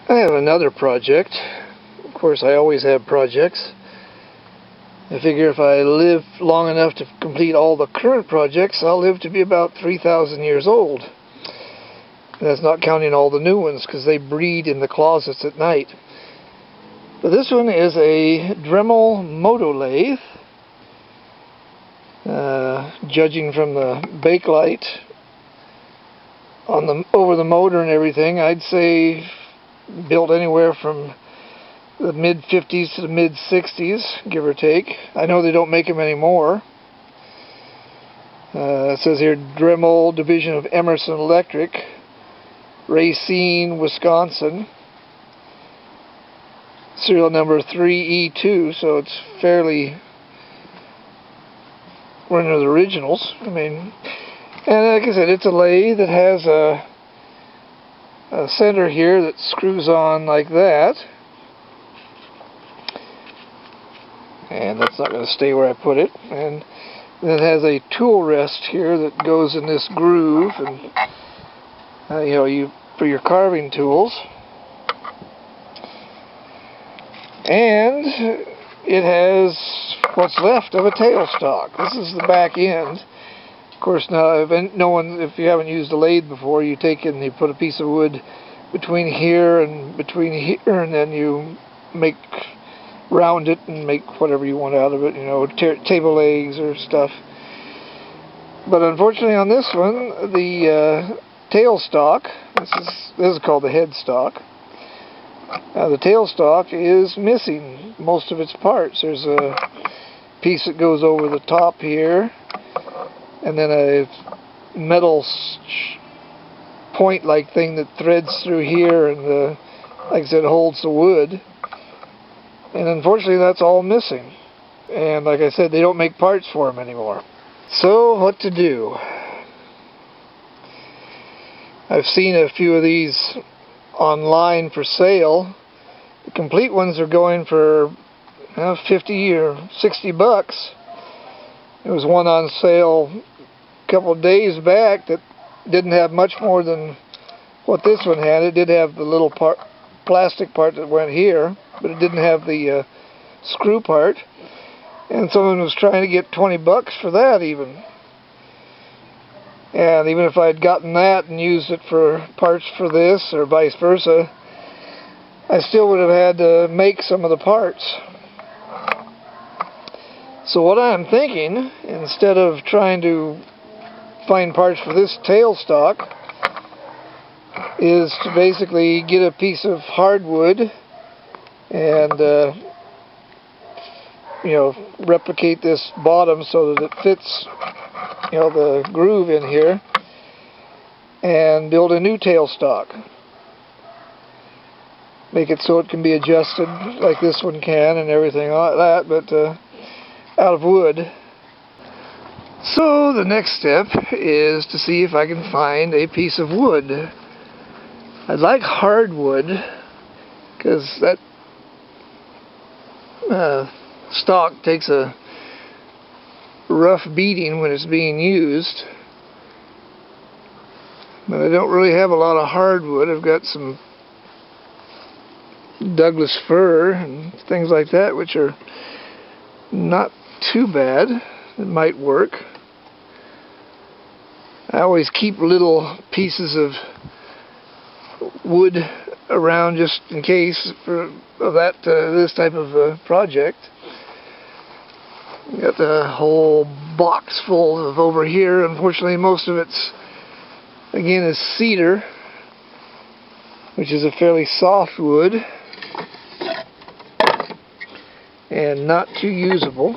I have another project. Of course, I always have projects. I figure if I live long enough to complete all the current projects, I'll live to be about 3,000 years old. And that's not counting all the new ones, because they breed in the closets at night. But this one is a Dremel Motolathe. Judging from the bakelite on over the motor and everything, I'd say built anywhere from the mid-50s to the mid-60s, give or take. I know they don't make them anymore. It says here, Dremel Division of Emerson Electric, Racine, Wisconsin. Serial number 3E2, so it's fairly one of the originals. I mean, and like I said, it's a lathe that has a center here that screws on like that. And that's not going to stay where I put it. And then it has a tool rest here that goes in this groove, and for your carving tools. And it has what's left of a tailstock. This is the back end. Of course, now if you haven't used a lathe before, you take it and you put a piece of wood between here and then you round it and make whatever you want out of it, table legs or stuff. But unfortunately on this one, the tailstock, this is called the headstock. The tailstock is missing most of its parts. There's a piece that goes over the top here, and then a metal point-like thing that threads through here and, like I said, holds the wood. And unfortunately that's all missing. And like I said, they don't make parts for them anymore. So what to do? I've seen a few of these online for sale. The complete ones are going for 50 or 60 bucks. There was one on sale a couple of days back that didn't have much more than what this one had. It did have the little plastic part that went here, but it didn't have the screw part. And someone was trying to get 20 bucks for that even. And even if I had gotten that and used it for parts for this, or vice versa, I still would have had to make some of the parts. So what I'm thinking, instead of trying to find parts for this tailstock, is to basically get a piece of hardwood and replicate this bottom so that it fits the groove in here, and build a new tailstock. Make it so it can be adjusted like this one can and everything like that, but out of wood. So the next step is to see if I can find a piece of wood. I'd like hardwood, because that stock takes a rough beating when it's being used. But I don't really have a lot of hardwood. I've got some Douglas fir and things like that, which are not too bad. It might work. I always keep little pieces of wood around just in case for this type of project. Got a whole box full of over here. Unfortunately, most of it's, again, is cedar, which is a fairly soft wood and not too usable.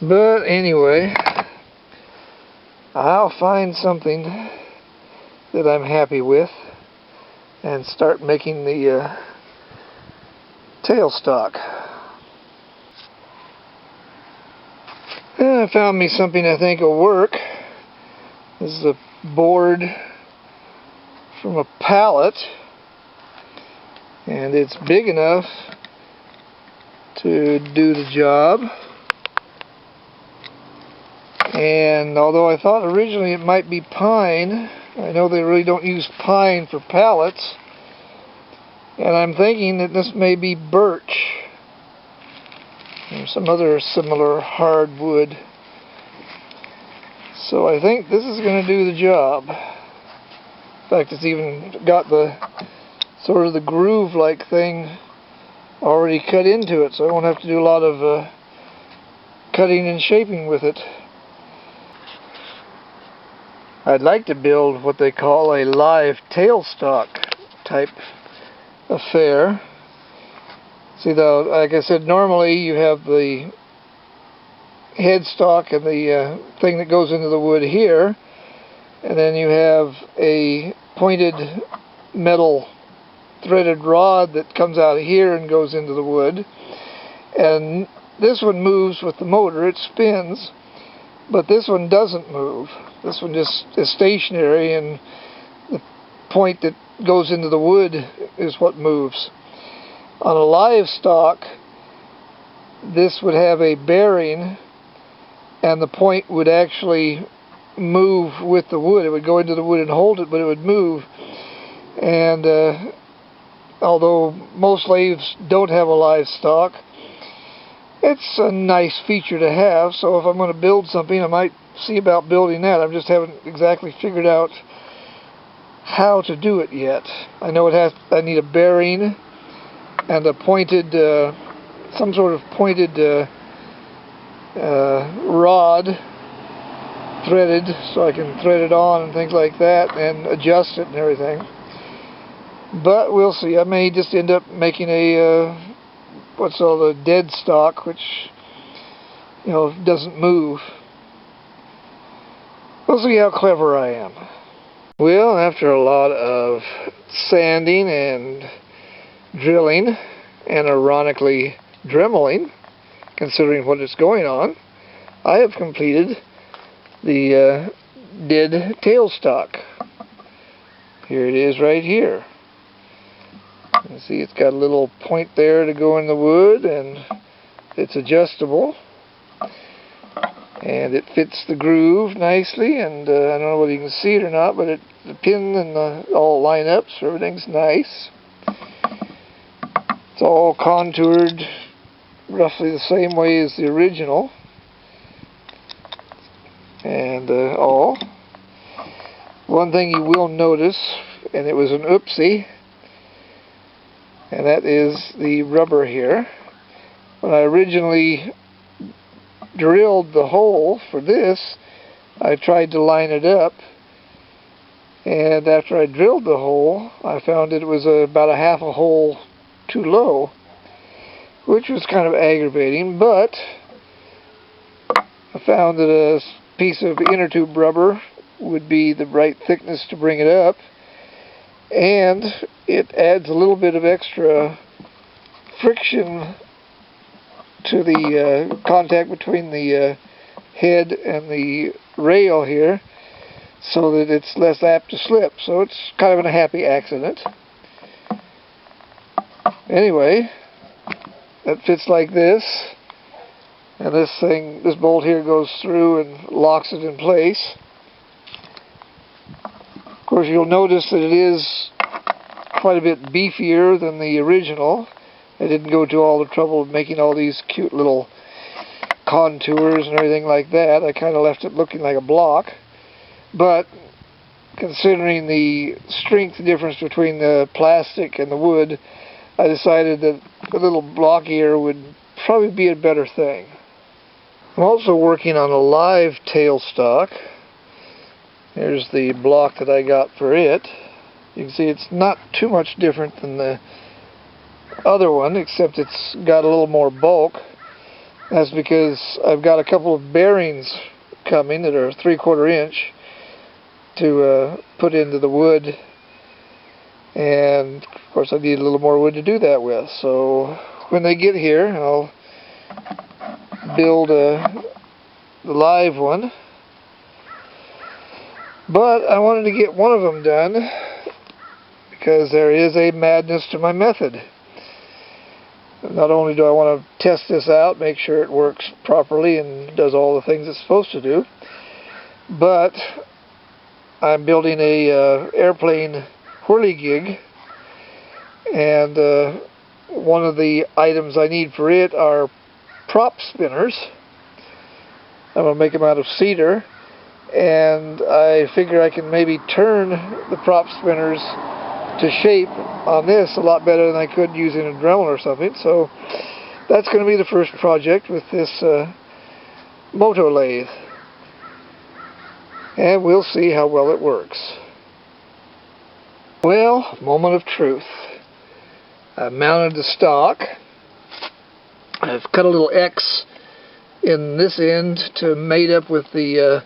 But anyway, I'll find something that I'm happy with and start making the tailstock. And I found me something I think will work. This is a board from a pallet, and it's big enough to do the job. And although I thought originally it might be pine, I know they really don't use pine for pallets, and I'm thinking that this may be birch or some other similar hardwood. So I think this is going to do the job. In fact, it's even got the sort of the groove-like thing already cut into it, so I won't have to do a lot of cutting and shaping with it. I'd like to build what they call a live tailstock type affair. See, though, like I said, normally you have the headstock and the thing that goes into the wood here, and then you have a pointed metal threaded rod that comes out of here and goes into the wood. And this one moves with the motor, it spins, but this one doesn't move. This one just is stationary, and the point that goes into the wood is what moves. On a live stock, this would have a bearing, and the point would actually move with the wood. It would go into the wood and hold it, but it would move. And although most lathes don't have a live stock, it's a nice feature to have. So if I'm going to build something, I might see about building that. I just haven't exactly figured out how to do it yet. I know I need a bearing and a pointed, some sort of pointed rod threaded, so I can thread it on and things like that and adjust it and everything. But we'll see. I may just end up making a what's called a dead stock, which, you know, doesn't move. We'll see how clever I am. Well, after a lot of sanding and drilling, and ironically dremeling, considering what is going on, I have completed the dead tailstock. Here it is right here. You see, it's got a little point there to go in the wood, and it's adjustable, and it fits the groove nicely. And I don't know whether you can see it or not, but the pin and all line up, so everything's nice. It's all contoured roughly the same way as the original, and all. One thing you will notice, and it was an oopsie, and that is the rubber here. When I originally drilled the hole for this, I tried to line it up, and after I drilled the hole, I found that it was about a half a hole too low, which was kind of aggravating. But I found that a piece of inner tube rubber would be the right thickness to bring it up, and it adds a little bit of extra friction to the contact between the head and the rail here, so that it's less apt to slip. So it's kind of a happy accident. Anyway, that fits like this, and this bolt here goes through and locks it in place. Of course, you'll notice that it is quite a bit beefier than the original. I didn't go to all the trouble of making all these cute little contours and everything like that. I kind of left it looking like a block. But considering the strength difference between the plastic and the wood, I decided that a little blockier would probably be a better thing. I'm also working on a live tailstock. Here's the block that I got for it. You can see it's not too much different than the other one, except it's got a little more bulk. That's because I've got a couple of bearings coming that are 3/4 inch to put into the wood, and of course I need a little more wood to do that with. So when they get here, I'll build the live one. But I wanted to get one of them done because there is a madness to my method. Not only do I want to test this out, make sure it works properly and does all the things it's supposed to do, but I'm building a airplane whirligig, and one of the items I need for it are prop spinners. I'm going to make them out of cedar, and I figure I can maybe turn the prop spinners to shape on this a lot better than I could using a Dremel or something. So that's going to be the first project with this Motolathe, and we'll see how well it works. Well, moment of truth. I've mounted the stock. I've cut a little X in this end to mate up with the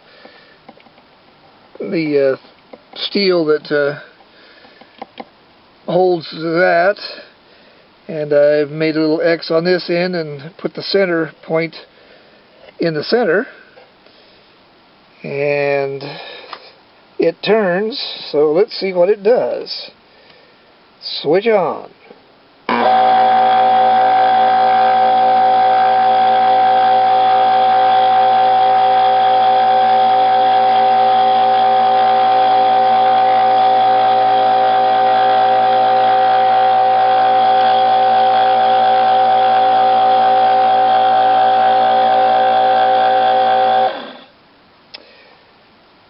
steel that holds that, and I've made a little X on this end and put the center point in the center, and it turns. So let's see what it does. Switch on.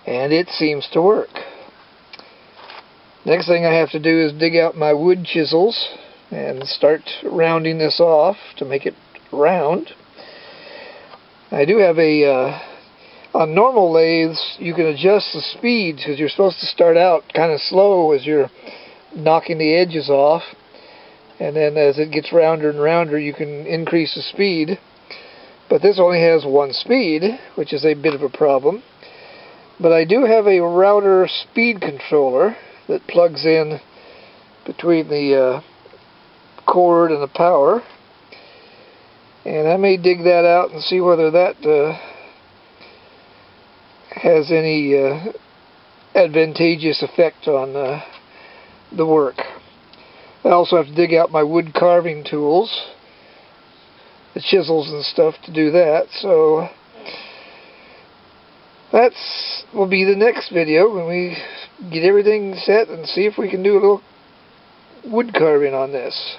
And it seems to work. Next thing I have to do is dig out my wood chisels and start rounding this off to make it round. I do have on normal lathes you can adjust the speed, because you're supposed to start out kind of slow as you're knocking the edges off, and then as it gets rounder and rounder you can increase the speed. But this only has one speed, which is a bit of a problem. But I do have a router speed controller that plugs in between the cord and the power, and I may dig that out and see whether that has any advantageous effect on the work. I also have to dig out my wood carving tools, the chisels and stuff, to do that. So that will be the next video, when we get everything set and see if we can do a little wood carving on this.